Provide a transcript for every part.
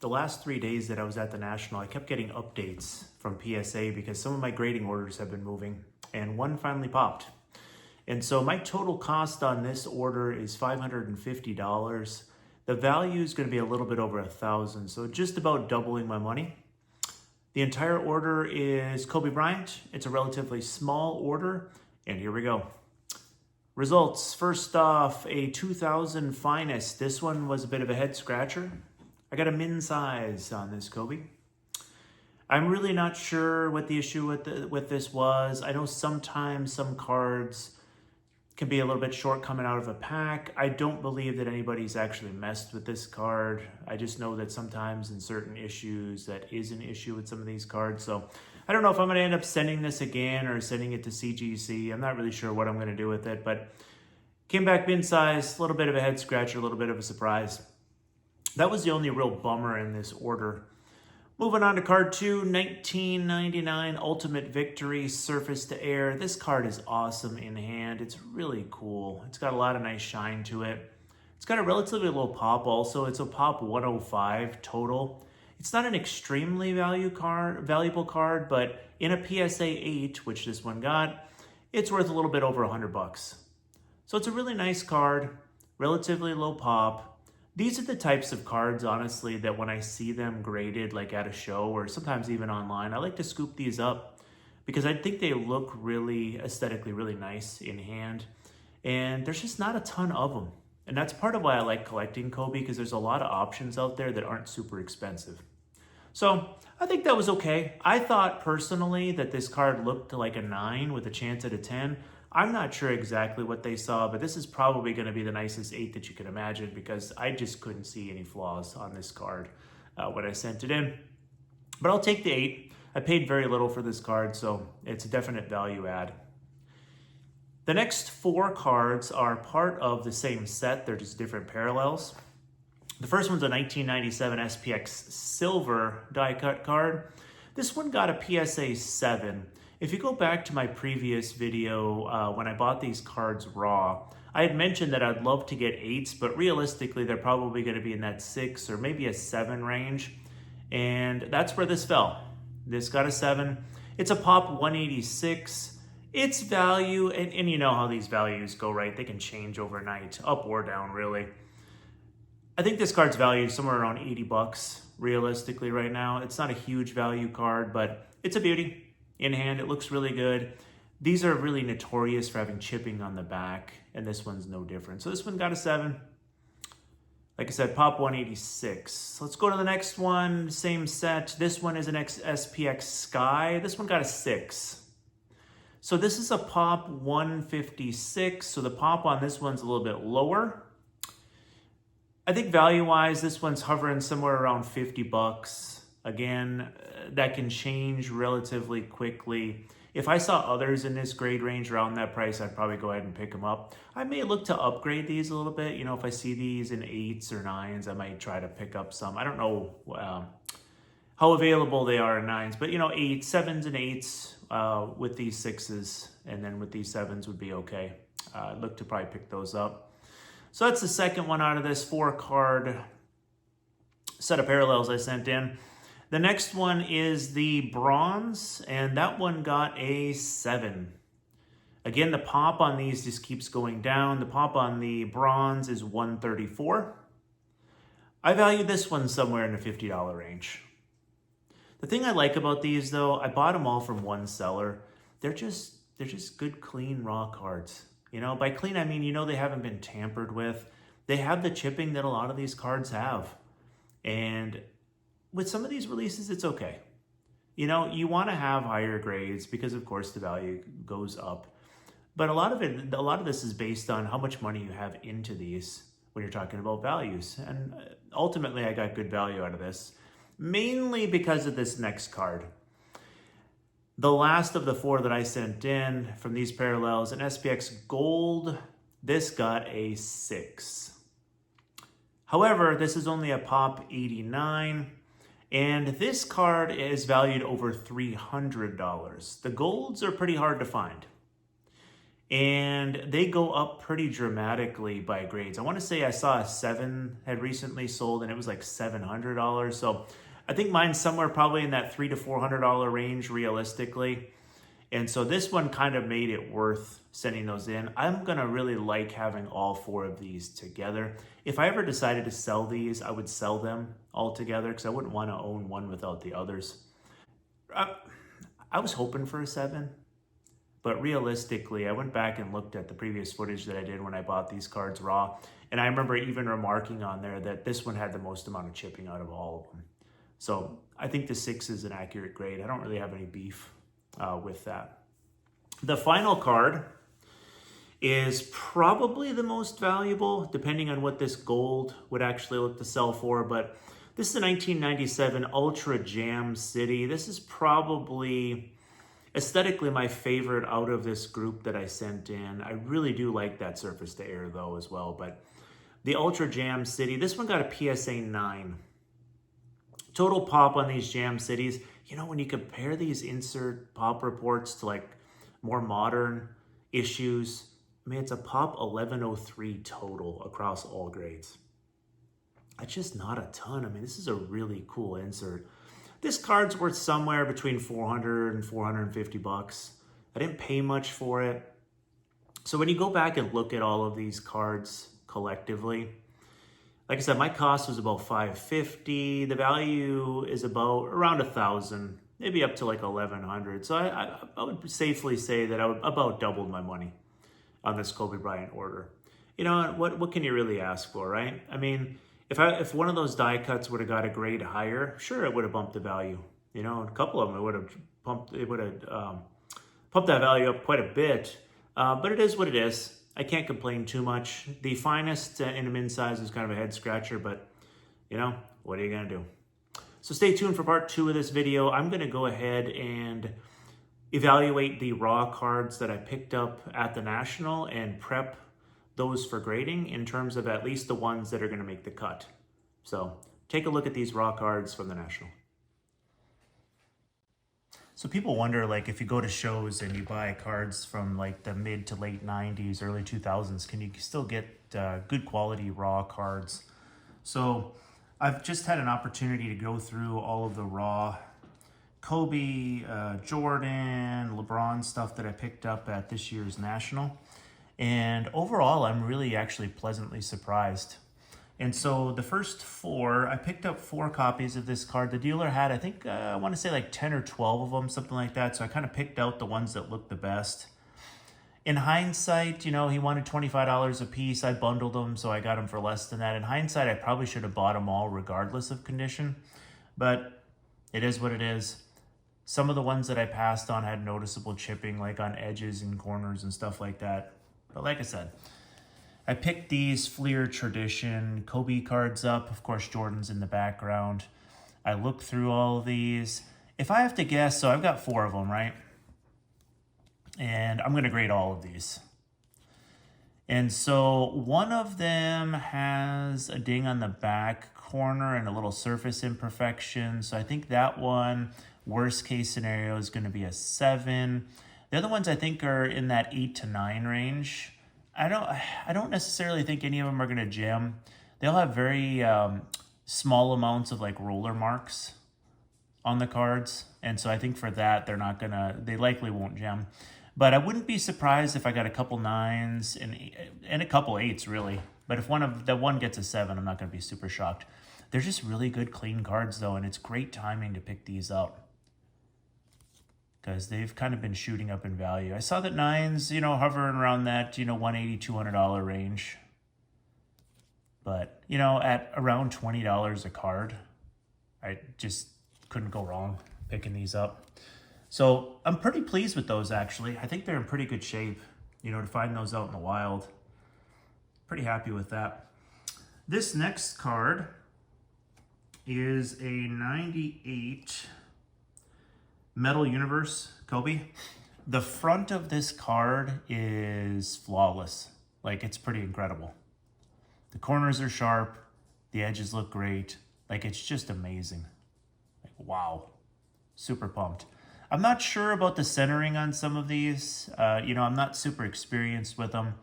the last 3 days that I was at the National, I kept getting updates from PSA because some of my grading orders have been moving, and one finally popped. And so my total cost on this order is $550. The value is going to be a little bit over $1,000, so just about doubling my money. The entire order is Kobe Bryant. It's a relatively small order, and here we go. Results, first off, a 2000 Finest. This one was a bit of a head scratcher. I got a min size on this Kobe. I'm really not sure what the issue with this was. I know sometimes some cards can be a little bit short coming out of a pack. I don't believe that anybody's actually messed with this card. I just know that sometimes in certain issues that is an issue with some of these cards. So I don't know if I'm gonna end up sending this again or sending it to CGC. I'm not really sure what I'm gonna do with it, but came back bin size, a little bit of a head scratcher, a little bit of a surprise. That was the only real bummer in this order. Moving on to card 2, 1999 Ultimate Victory Surface to Air. This card is awesome in hand. It's really cool. It's got a lot of nice shine to it. It's got a relatively low pop also. It's a pop 105 total. It's not an extremely valuable card, but in a PSA 8, which this one got, it's worth a little bit over $100. So it's a really nice card, relatively low pop. These are the types of cards, honestly, that when I see them graded, like at a show or sometimes even online, I like to scoop these up because I think they look really aesthetically really nice in hand. And there's just not a ton of them. And that's part of why I like collecting Kobe, because there's a lot of options out there that aren't super expensive. So I think that was okay. I thought personally that this card looked like a 9 with a chance at a 10. I'm not sure exactly what they saw, but this is probably going to be the nicest 8 that you can imagine because I just couldn't see any flaws on this card when I sent it in. But I'll take the 8. I paid very little for this card, so it's a definite value add. The next 4 cards are part of the same set. They're just different parallels. The first one's a 1997 SPX Silver die cut card. This one got a PSA 7. If you go back to my previous video, when I bought these cards raw, I had mentioned that I'd love to get 8s, but realistically, they're probably going to be in that 6 or maybe a 7 range. And that's where this fell. This got a 7. It's a pop 186. Its value, and you know how these values go, right? They can change overnight, up or down, really. I think this card's valued somewhere around $80 realistically right now. It's not a huge value card, but it's a beauty. In hand, it looks really good. These are really notorious for having chipping on the back, and this one's no different. So this one got a 7. Like I said, pop 186. Let's go to the next one, same set. This one is an SPX Sky. This one got a 6. So this is a pop 156. So the pop on this one's a little bit lower. I think value-wise, this one's hovering somewhere around $50. Again, that can change relatively quickly. If I saw others in this grade range around that price, I'd probably go ahead and pick them up. I may look to upgrade these a little bit. You know, if I see these in 8s or 9s, I might try to pick up some. I don't know how available they are in 9s, but you know, 7s and 8s with these 6s, and then with these 7s would be okay. Look to probably pick those up. So that's the second one out of this 4-card set of parallels I sent in. The next one is the bronze, and that one got a 7. Again, the pop on these just keeps going down. The pop on the bronze is 134. I value this one somewhere in the $50 range. The thing I like about these, though, I bought them all from one seller. They're just good, clean, raw cards. You know, by clean, I mean, you know, they haven't been tampered with. They have the chipping that a lot of these cards have. And with some of these releases, it's okay. You know, you want to have higher grades because, of course, the value goes up. But a lot of this is based on how much money you have into these when you're talking about values. And ultimately, I got good value out of this, mainly because of this next card. The last of the 4 that I sent in from these parallels, an SPX Gold, this got a 6. However, this is only a pop 89. And this card is valued over $300. The golds are pretty hard to find. and they go up pretty dramatically by grades. I want to say I saw a 7 had recently sold and it was like $700. So I think mine's somewhere probably in that $300 to $400 range realistically. And so this one kind of made it worth sending those in. I'm going to really like having all 4 of these together. If I ever decided to sell these, I would sell them all together because I wouldn't want to own one without the others. I was hoping for a 7, but realistically, I went back and looked at the previous footage that I did when I bought these cards raw. And I remember even remarking on there that this one had the most amount of chipping out of all of them. So I think the 6 is an accurate grade. I don't really have any beef with that. The final card is probably the most valuable, depending on what this gold would actually look to sell for, but this is the 1997 Ultra Jam City. This is probably aesthetically my favorite out of this group that I sent in. I really do like that surface to air though as well, but the Ultra Jam City, this one got a PSA 9. Total pop on these Jam Cities. You know, when you compare these insert pop reports to like more modern issues, I mean, it's a pop 1103 total across all grades. That's just not a ton. I mean, this is a really cool insert. This card's worth somewhere between $400 and $450. I didn't pay much for it. So when you go back and look at all of these cards collectively, like I said, my cost was about $550. The value is about around $1,000, maybe up to like $1,100. So I would safely say that I would about doubled my money on this Kobe Bryant order. You know, what can you really ask for, right? I mean, if one of those die cuts would have got a grade higher, sure, it would have bumped the value. You know, a couple of them, it would have pumped that value up quite a bit. But it is what it is. I can't complain too much. The finest in a min size is kind of a head scratcher, but you know, what are you gonna do? So stay tuned for part 2 of this video. I'm gonna go ahead and evaluate the raw cards that I picked up at the National and prep those for grading in terms of at least the ones that are gonna make the cut. So take a look at these raw cards from the National. So people wonder, like, if you go to shows and you buy cards from like the mid to late 90s, early 2000s, can you still get good quality raw cards? So I've just had an opportunity to go through all of the raw Kobe, Jordan, LeBron stuff that I picked up at this year's National. And overall, I'm really actually pleasantly surprised. And so the first 4, I picked up 4 copies of this card. The dealer had, I think, I want to say like 10 or 12 of them, something like that. So I kind of picked out the ones that looked the best. In hindsight, you know, he wanted $25 a piece. I bundled them, so I got them for less than that. In hindsight, I probably should have bought them all regardless of condition. But it is what it is. Some of the ones that I passed on had noticeable chipping, like on edges and corners and stuff like that. But like I said, I picked these Fleer Tradition Kobe cards up. Of course, Jordan's in the background. I looked through all of these. If I have to guess, so I've got 4 of them, right? And I'm going to grade all of these. And so one of them has a ding on the back corner and a little surface imperfection. So I think that one, worst case scenario, is going to be a 7. The other ones I think are in that 8 to 9 range. I don't necessarily think any of them are going to gem. They'll have very small amounts of like roller marks on the cards. And so I think for that, they likely won't gem. But I wouldn't be surprised if I got a couple 9s and a couple 8s really. But if one gets a 7, I'm not going to be super shocked. They're just really good clean cards though. And it's great timing to pick these up, because they've kind of been shooting up in value. I saw that 9s, you know, hovering around that, you know, $180, $200 range. But, you know, at around $20 a card, I just couldn't go wrong picking these up. So I'm pretty pleased with those, actually. I think they're in pretty good shape, you know, to find those out in the wild. Pretty happy with that. This next card is a 98 Metal Universe Kobe. The front of this card is flawless. Like, it's pretty incredible. The corners are sharp. The edges look great. Like, it's just amazing. Like, wow. Super pumped. I'm not sure about the centering on some of these. You know, I'm not super experienced with them.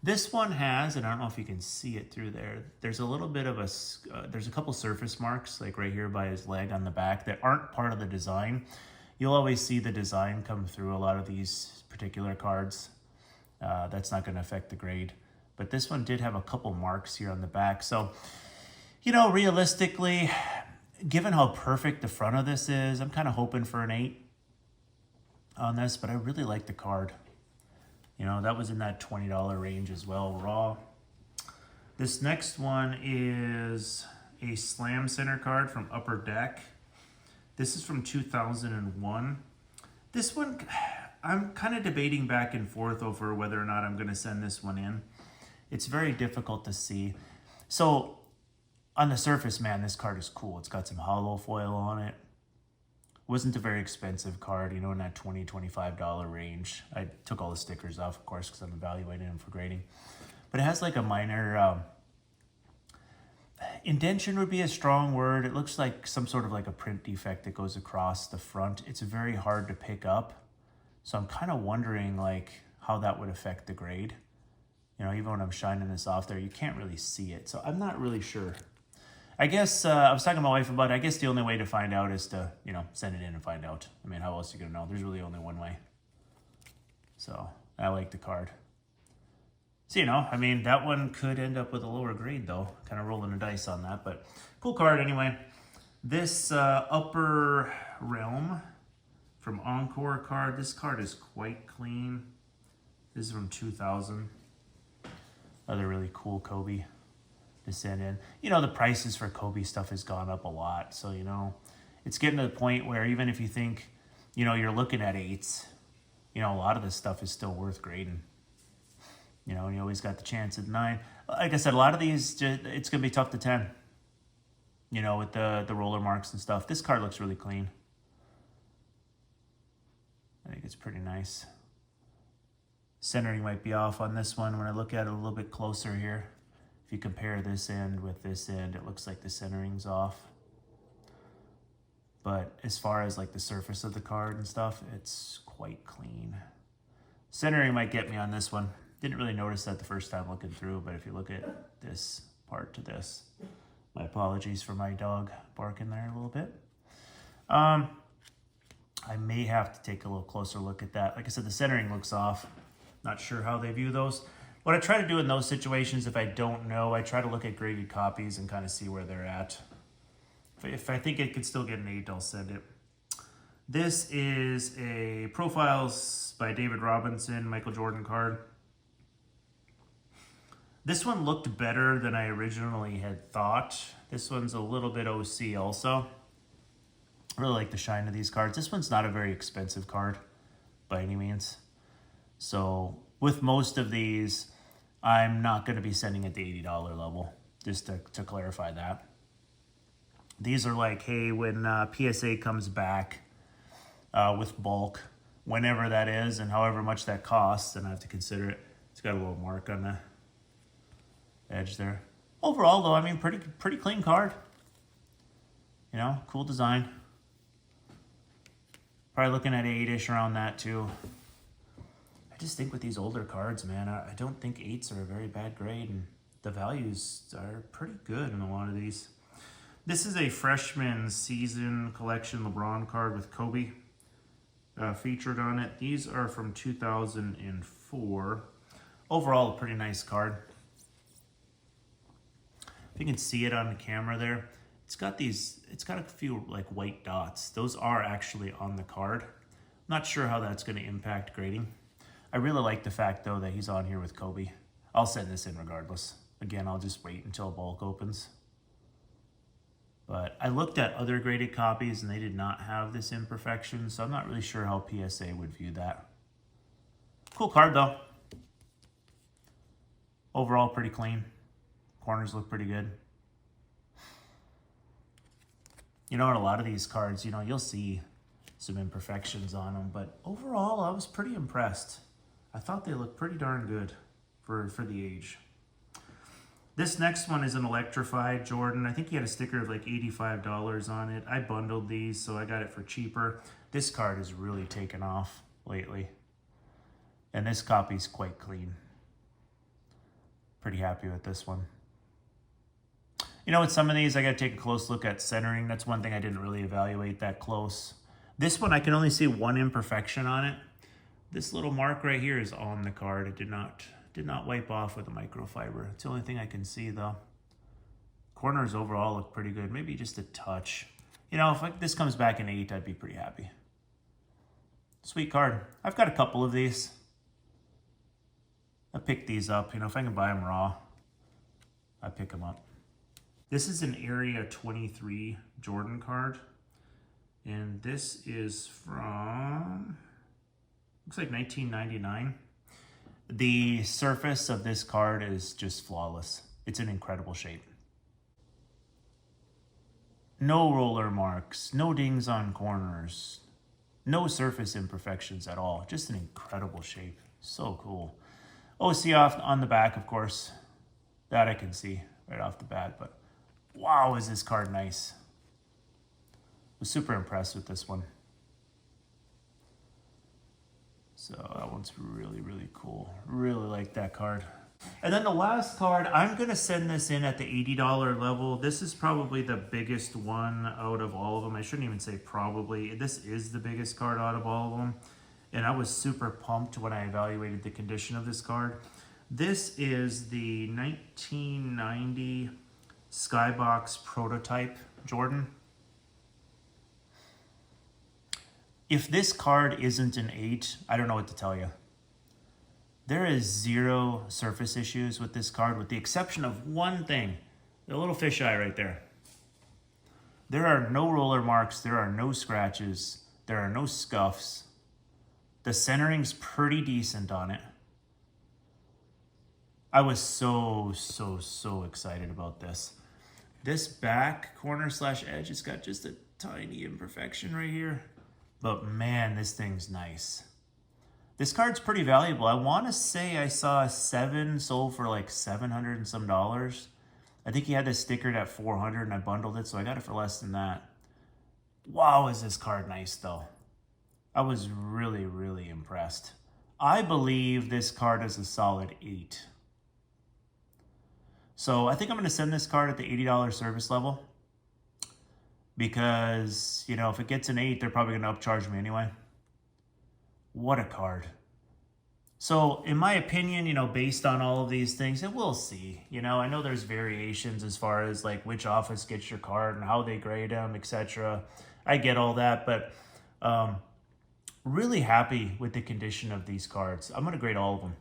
This one has, and I don't know if you can see it through there, there's a little bit of a, there's a couple surface marks, like right here by his leg on the back, that aren't part of the design. You'll always see the design come through a lot of these particular cards. That's not going to affect the grade. But this one did have a couple marks here on the back. So, you know, realistically, given how perfect the front of this is, I'm kind of hoping for an 8 on this, but I really like the card. You know, that was in that $20 range as well, raw. This next one is a Slam Center card from Upper Deck. This is from 2001. This one, I'm kind of debating back and forth over whether or not I'm going to send this one in. It's very difficult to see. So on the surface, man, this card is cool. It's got some hollow foil on it. Wasn't a very expensive card, you know, in that $20, $25 range. I took all the stickers off, of course, because I'm evaluating them for grading. But it has like a minor, indentation would be a strong word. It looks like some sort of like a print defect that goes across the front. It's very hard to pick up. So I'm kind of wondering like how that would affect the grade. You know, even when I'm shining this off there, you can't really see it. So I'm not really sure. I guess I was talking to my wife about it. I guess the only way to find out is to, you know, send it in and find out. I mean, how else are you going to know? There's really only one way. So I like the card. So, you know, I mean, that one could end up with a lower grade, though. Kind of rolling the dice on that. But cool card anyway. This Upper Realm from Encore card. This card is quite clean. This is from 2000. Another really cool Kobe to send in. You know, the prices for Kobe stuff has gone up a lot. So, you know, it's getting to the point where even if you think, you know, you're looking at 8s, you know, a lot of this stuff is still worth grading. You know, and you always got the chance at 9. Like I said, a lot of these, it's going to be tough to 10. You know, with the roller marks and stuff. This card looks really clean. I think it's pretty nice. Centering might be off on this one when I look at it a little bit closer here. If you compare this end with this end, it looks like the centering's off. But as far as like the surface of the card and stuff, it's quite clean. Centering might get me on this one. Didn't really notice that the first time looking through, but if you look at this part to this, my apologies for my dog barking there a little bit. I may have to take a little closer look at that. Like I said, the centering looks off. Not sure how they view those. What I try to do in those situations, if I don't know, I try to look at graded copies and kind of see where they're at. If I think it could still get an 8, I'll send it. This is a Profiles by David Robinson, Michael Jordan card. This one looked better than I originally had thought. This one's a little bit OC also. I really like the shine of these cards. This one's not a very expensive card by any means. So with most of these, I'm not going to be sending at the $80 level, just to clarify that. These are like, hey, when PSA comes back with bulk, whenever that is and however much that costs, then I have to consider it. It's got a little mark on the edge there. Overall, though, I mean, pretty clean card. You know, cool design. Probably looking at 8-ish around that, too. I just think with these older cards, man, I don't think 8s are a very bad grade, and the values are pretty good in a lot of these. This is a freshman season collection LeBron card with Kobe featured on it. These are from 2004. Overall, a pretty nice card. If you can see it on the camera there, it's got a few like white dots. Those are actually on the card. I'm not sure how that's going to impact grading. I really like the fact, though, that he's on here with Kobe. I'll send this in regardless. Again, I'll just wait until bulk opens. But I looked at other graded copies, and they did not have this imperfection, so I'm not really sure how PSA would view that. Cool card, though. Overall, pretty clean. Corners look pretty good. You know, in a lot of these cards, you know, you'll see some imperfections on them, but overall, I was pretty impressed. I thought they looked pretty darn good for the age. This next one is an electrified Jordan. I think he had a sticker of like $85 on it. I bundled these, so I got it for cheaper. This card has really taken off lately. And this copy's quite clean. Pretty happy with this one. You know, with some of these, I got to take a close look at centering. That's one thing I didn't really evaluate that close. This one, I can only see one imperfection on it. This little mark right here is on the card. It did not wipe off with a microfiber. It's the only thing I can see though. Corners overall look pretty good. Maybe just a touch. You know, if this comes back in 8, I'd be pretty happy. Sweet card. I've got a couple of these. I pick these up. You know, if I can buy them raw, I pick them up. This is an Area 23 Jordan card. And this is from, looks like 1999. The surface of this card is just flawless. It's in incredible shape. No roller marks, no dings on corners, no surface imperfections at all. Just an incredible shape. So cool. OC off on the back, of course. That I can see right off the bat, but wow, is this card nice. Was super impressed with this one. So that one's really, really cool. Really like that card. And then the last card, I'm going to send this in at the $80 level. This is probably the biggest one out of all of them. I shouldn't even say probably. This is the biggest card out of all of them. And I was super pumped when I evaluated the condition of this card. This is the 1990 Skybox prototype Jordan. If this card isn't an 8, I don't know what to tell you. There is zero surface issues with this card, with the exception of one thing. The little fisheye right there. There are no roller marks. There are no scratches. There are no scuffs. The centering's pretty decent on it. I was so excited about this. This back corner / edge, it's got just a tiny imperfection right here. But man, this thing's nice. This card's pretty valuable. I want to say I saw a 7 sold for like $700 and some dollars. I think he had this stickered at $400 and I bundled it, so I got it for less than that. Wow, is this card nice though. I was really impressed. I believe this card is a solid 8. So I think I'm going to send this card at the $80 service level. Because, you know, if it gets an 8, they're probably going to upcharge me anyway. What a card. So, in my opinion, you know, based on all of these things, and we'll see. You know, I know there's variations as far as, like, which office gets your card and how they grade them, etc. I get all that, but really happy with the condition of these cards. I'm going to grade all of them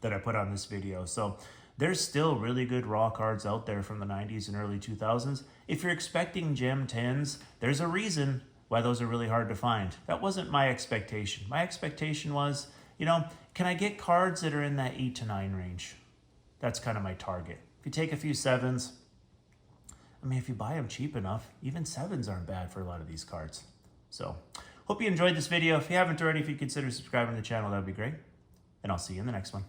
that I put on this video. So, there's still really good raw cards out there from the 90s and early 2000s. If you're expecting Gem 10s, there's a reason why those are really hard to find. That wasn't my expectation. My expectation was, you know, can I get cards that are in that 8 to 9 range? That's kind of my target. If you take a few 7s, I mean, if you buy them cheap enough, even 7s aren't bad for a lot of these cards. So, hope you enjoyed this video. If you haven't already, if you consider subscribing to the channel, that would be great. And I'll see you in the next one.